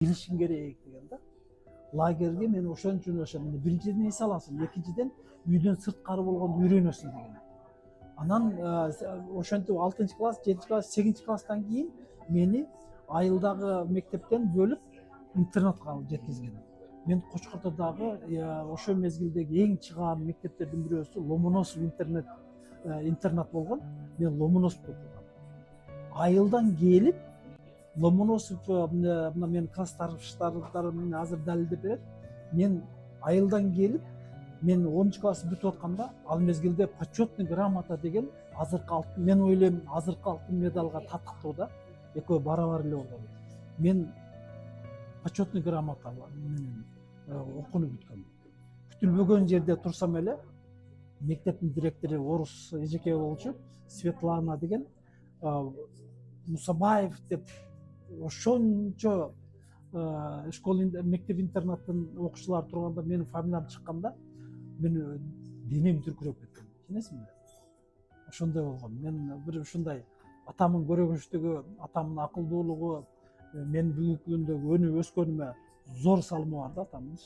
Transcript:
билишиң керек деген да. Лагерге мен ошон үчүн ошо биринчиден эс аласың, экинчиден үйдөн сырткары болгонду үйрөнөсүң деген. Анан ошентип 6 класс, 7 класс, 8 класстан кийин мени айылдагы мектептен бөлүп интернатка алып жеткизген. Мен Кочкортодогу ошол мезгилдеги эң чыгаан мектептердин бирөөсү Ломоносов интернат болгон. Мен Ломоносовдо окугам. Айылдан келип Ломоносов мына менин классташтарым азыр далилдеп берет. Мен айылдан келип, мен 10-класс бүтүп атканда ал мезгилде почетный грамота деген азыркы алтын, мен ойлойм азыркы алтын медалга татыктуу да. Экөө барабар эле болгон. Мен почетный грамота менен окууну бүткөм. Күтүлбөгөн жерде турсам эле мектептин директору орус эжеке болчу, Светлана деген, Мусабаев деп ошончо мектеп интернаттын окуучулары турганда менин фамилиям чыкканда мен денем түркүрөп кеткен. Түшүнөсүңбү? Ошондой болгон. Мен бир ушундай атамдын көрөгүнчтүгү, атамдын акылдуулугу, мен бүгүнкү күндө өнүп өскөнүмө зор салымы бар да атамдын.